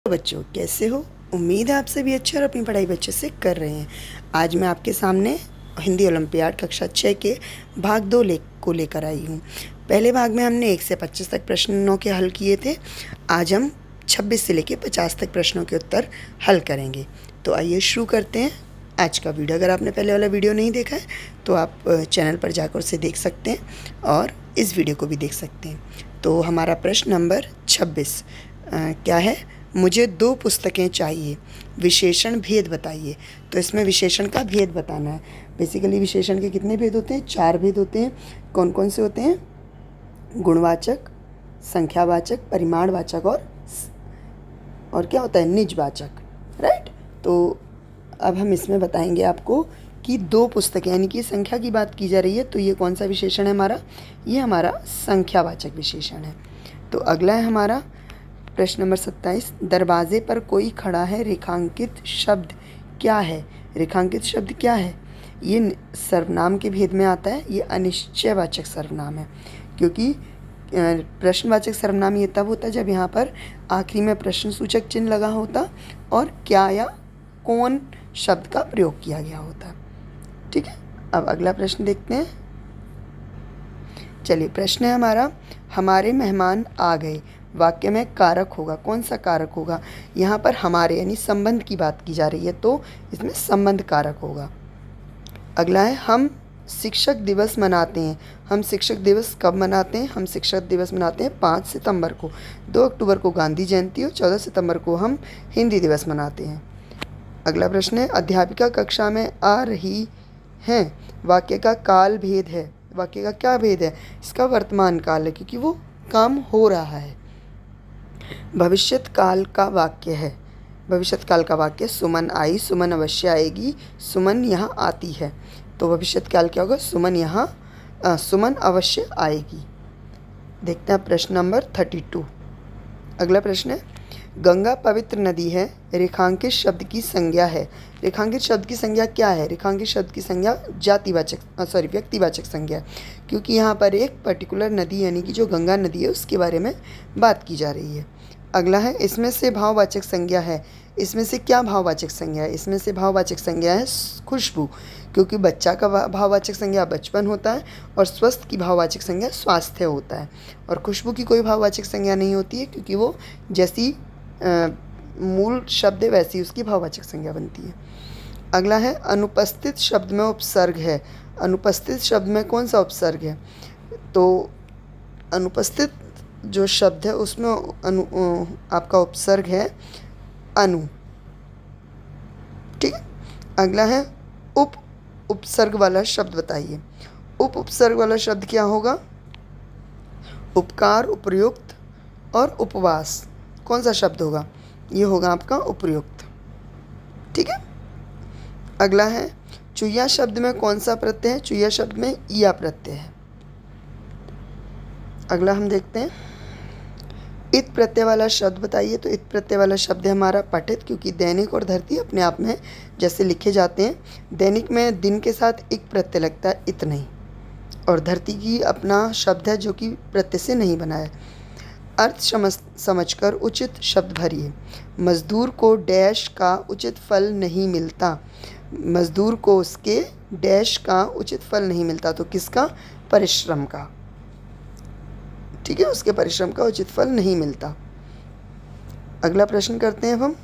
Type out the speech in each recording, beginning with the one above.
बच्चों, कैसे हो? उम्मीद है आप सभी अच्छे और अपनी पढ़ाई अच्छे से कर रहे हैं। आज मैं आपके सामने हिंदी ओलंपियाड कक्षा 6 के भाग 2 को लेकर आई हूँ। पहले भाग में हमने 1 से 25 तक प्रश्नों के हल किए थे। आज हम 26 से लेकर 50 तक प्रश्नों के उत्तर हल करेंगे। तो आइए शुरू करते हैं आज का वीडियो। अगर आपने पहले वाला वीडियो नहीं देखा है तो आप चैनल पर जाकर उसे देख सकते हैं और इस वीडियो को भी देख सकते हैं। तो हमारा प्रश्न नंबर 26 क्या है? मुझे 2 पुस्तकें चाहिए, विशेषण भेद बताइए। तो इसमें विशेषण का भेद बताना है। बेसिकली विशेषण के कितने भेद होते हैं? 4 भेद होते हैं। कौन कौन से होते हैं? गुणवाचक, संख्यावाचक, परिमाणवाचक और क्या होता है? निजवाचक। राइट। तो अब हम इसमें बताएंगे आपको कि 2 पुस्तकें, यानी कि संख्या की बात की जा रही है, तो ये कौन सा विशेषण है हमारा? ये हमारा संख्यावाचक विशेषण है। तो अगला है हमारा प्रश्न नंबर 27। दरवाजे पर कोई खड़ा है, रेखांकित शब्द क्या है? रेखांकित शब्द क्या है? ये सर्वनाम के भेद में आता है। ये अनिश्चयवाचक सर्वनाम है, क्योंकि प्रश्नवाचक सर्वनाम ये तब होता है जब यहाँ पर आखिरी में प्रश्न सूचक चिन्ह लगा होता और क्या या कौन शब्द का प्रयोग किया गया होता। ठीक है। अब अगला प्रश्न देखते हैं। चलिए, प्रश्न है हमारा, हमारे मेहमान आ गए। वाक्य में कारक होगा। कौन सा कारक होगा? यहाँ पर हमारे यानी संबंध की बात की जा रही है, तो इसमें संबंध कारक होगा। अगला है, हम शिक्षक दिवस मनाते हैं। हम शिक्षक दिवस कब मनाते हैं? हम शिक्षक दिवस मनाते हैं 5 सितंबर को। 2 अक्टूबर को गांधी जयंती और 14 सितंबर को हम हिंदी दिवस मनाते हैं। अगला प्रश्न है, अध्यापिका कक्षा में आ रही हैं। वाक्य का काल भेद है। वाक्य का क्या भेद है? इसका वर्तमान काल है, क्योंकि वो काम हो रहा है। भविष्यत काल का वाक्य है। भविष्यत काल का वाक्य, सुमन आई, सुमन अवश्य आएगी, सुमन यहाँ आती है। तो भविष्यत काल क्या होगा? सुमन अवश्य आएगी। देखते हैं प्रश्न नंबर 32। अगला प्रश्न है, गंगा पवित्र नदी है, रेखांकित शब्द की संज्ञा है। रेखांकित शब्द की संज्ञा क्या है? रेखांकित शब्द की संज्ञा व्यक्तिवाचक संज्ञा, क्योंकि यहाँ पर एक पर्टिकुलर नदी यानी कि जो गंगा नदी है उसके बारे में बात की जा रही है। अगला है, इसमें से भाववाचक संज्ञा है। इसमें से क्या भाववाचक संज्ञा है? इसमें से भाववाचक संज्ञा है खुशबू, क्योंकि बच्चा का भाववाचक संज्ञा बचपन होता है और स्वस्थ की भाववाचक संज्ञा स्वास्थ्य होता है। और खुशबू की कोई भाववाचक संज्ञा नहीं होती है, क्योंकि वो जैसी मूल शब्द है वैसी उसकी भाववाचक संज्ञा बनती है। अगला है, अनुपस्थित शब्द में उपसर्ग है। अनुपस्थित शब्द में कौन सा उपसर्ग है? तो अनुपस्थित जो शब्द है उसमें आपका उपसर्ग है अनु। ठीक है। अगला है, उपसर्ग वाला शब्द बताइए। उपसर्ग वाला शब्द क्या होगा? उपकार, उपर्युक्त और उपवास। कौन सा शब्द होगा? ये होगा आपका उपर्युक्त। ठीक है। अगला है, चुईया शब्द में कौन सा प्रत्यय है? चुईया शब्द में ईया प्रत्यय है। अगला हम देखते हैं, इत प्रत्यय वाला शब्द बताइए। तो इत प्रत्यय वाला शब्द है हमारा पठित, क्योंकि दैनिक और धरती अपने आप में जैसे लिखे जाते हैं। दैनिक में दिन के साथ एक प्रत्यय लगता है, इत नहीं, और धरती की अपना शब्द है जो कि प्रत्यय से नहीं बना है। अर्थ समझकर उचित शब्द भरिए। मजदूर को डैश का उचित फल नहीं मिलता। मजदूर को उसके डैश का उचित फल नहीं मिलता। तो किसका? परिश्रम का। ठीक है, उसके परिश्रम का उचित फल नहीं मिलता। अगला प्रश्न करते हैं हम,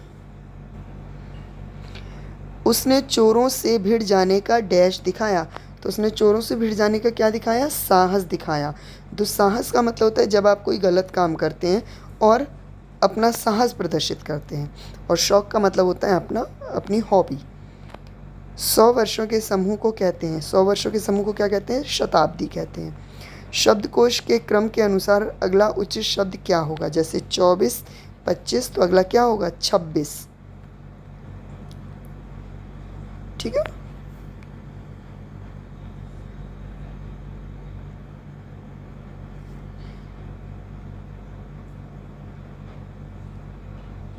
उसने चोरों से भिड़ जाने का डैश दिखाया। तो उसने चोरों से भिड़ जाने का क्या दिखाया? साहस दिखाया। दुस्साहस का मतलब होता है जब आप कोई गलत काम करते हैं और अपना साहस प्रदर्शित करते हैं, और शौक का मतलब होता है अपनी हॉबी। 100 वर्षों के समूह को कहते हैं, 100 वर्षों के समूह को क्या कहते हैं? शताब्दी कहते हैं। शब्दकोश के क्रम के अनुसार अगला उचित शब्द क्या होगा? जैसे 24, 25, तो अगला क्या होगा? 26। ठीक है।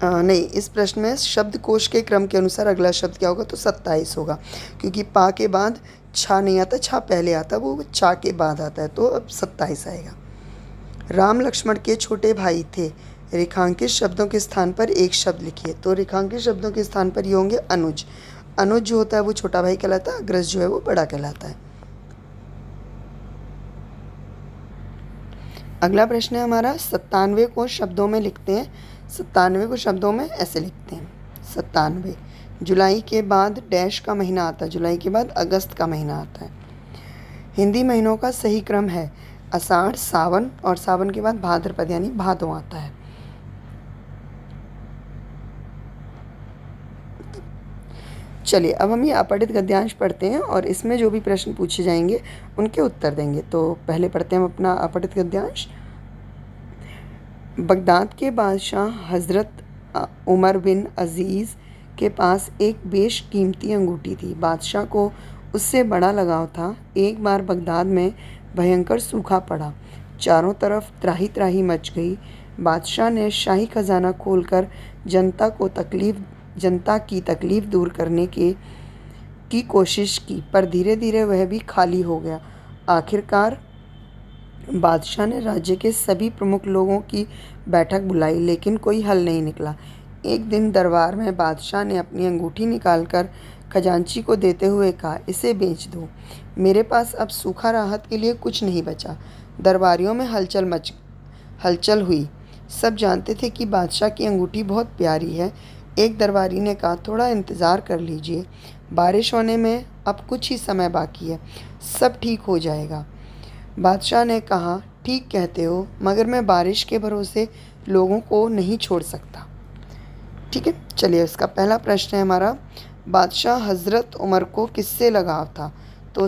नहीं, इस प्रश्न में शब्दकोश के क्रम के अनुसार अगला शब्द क्या होगा? तो 27 होगा, क्योंकि पा के बाद छा नहीं आता, छा पहले आता, वो चा के बाद आता है, तो अब 27 आएगा। राम लक्ष्मण के छोटे भाई थे। रेखांकित शब्दों के स्थान पर एक शब्द लिखिए। तो रेखांकित शब्दों के स्थान पर ये होंगे अनुज। अनुज जो होता है वो छोटा भाई कहलाता है, अग्रज जो है वो बड़ा कहलाता है। अगला प्रश्न है हमारा 97 को शब्दों में लिखते हैं। 97 को शब्दों में ऐसे लिखते हैं। 97 जुलाई के बाद डैश का महीना आता है। जुलाई के बाद अगस्त का महीना आता है। हिंदी महीनों का सही क्रम है आषाढ़, सावन और सावन के बाद भाद्रपद यानी भादों आता है। चलिए अब हम ये अपठित गद्यांश पढ़ते हैं और इसमें जो भी प्रश्न पूछे जाएंगे उनके उत्तर देंगे। तो पहले पढ़ते हैं हम अपना अपठित गद्यांश। बगदाद के बादशाह हज़रत उमर बिन अज़ीज़ के पास एक बेशकीमती अंगूठी थी। बादशाह को उससे बड़ा लगाव था। एक बार बगदाद में भयंकर सूखा पड़ा। चारों तरफ त्राही त्राही मच गई। बादशाह ने शाही खजाना खोलकर जनता की तकलीफ़ दूर करने की कोशिश की, पर धीरे धीरे वह भी खाली हो गया। आखिरकार बादशाह ने राज्य के सभी प्रमुख लोगों की बैठक बुलाई, लेकिन कोई हल नहीं निकला। एक दिन दरबार में बादशाह ने अपनी अंगूठी निकालकर खजांची को देते हुए कहा, इसे बेच दो, मेरे पास अब सूखा राहत के लिए कुछ नहीं बचा। दरबारियों में हलचल हुई। सब जानते थे कि बादशाह की अंगूठी बहुत प्यारी है। एक दरबारी ने कहा, थोड़ा इंतज़ार कर लीजिए, बारिश होने में अब कुछ ही समय बाकी है, सब ठीक हो जाएगा। बादशाह ने कहा, ठीक कहते हो, मगर मैं बारिश के भरोसे लोगों को नहीं छोड़ सकता। ठीक है, चलिए इसका पहला प्रश्न है हमारा, बादशाह हज़रत उमर को किससे लगाव था? तो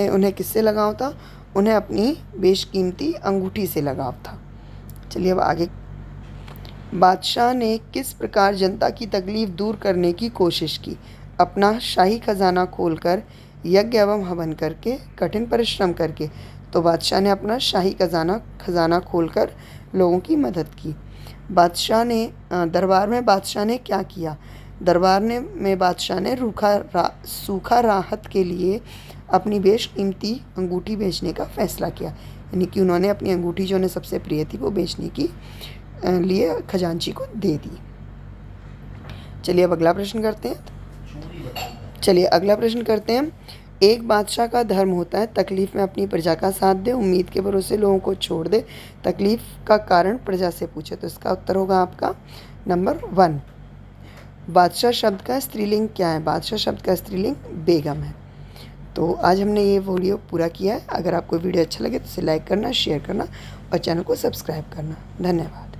उन्हें किससे लगाव था? उन्हें अपनी बेशकीमती अंगूठी से लगाव था। चलिए अब आगे। बादशाह ने किस प्रकार जनता की तकलीफ़ दूर करने की कोशिश की? अपना शाही खजाना खोलकर, यज्ञ एवं हवन करके, कठिन परिश्रम करके। तो बादशाह ने अपना शाही खजाना खोलकर लोगों की मदद की। दरबार में बादशाह ने क्या किया? में बादशाह ने सूखा राहत के लिए अपनी बेशकीमती अंगूठी बेचने का फैसला किया। यानी कि उन्होंने अपनी अंगूठी जो उन्हें सबसे प्रिय थी वो बेचने की लिए खजांची को दे दी। चलिए अब अगला प्रश्न करते हैं। एक बादशाह का धर्म होता है तकलीफ़ में अपनी प्रजा का साथ दे, उम्मीद के भरोसे लोगों को छोड़ दे, तकलीफ़ का कारण प्रजा से पूछे। तो इसका उत्तर होगा आपका नंबर 1। बादशाह शब्द का स्त्रीलिंग क्या है? बादशाह शब्द का स्त्रीलिंग बेगम है। तो आज हमने ये वीडियो पूरा किया है। अगर आपको वीडियो अच्छा लगे तो इसे लाइक करना, शेयर करना और चैनल को सब्सक्राइब करना। धन्यवाद।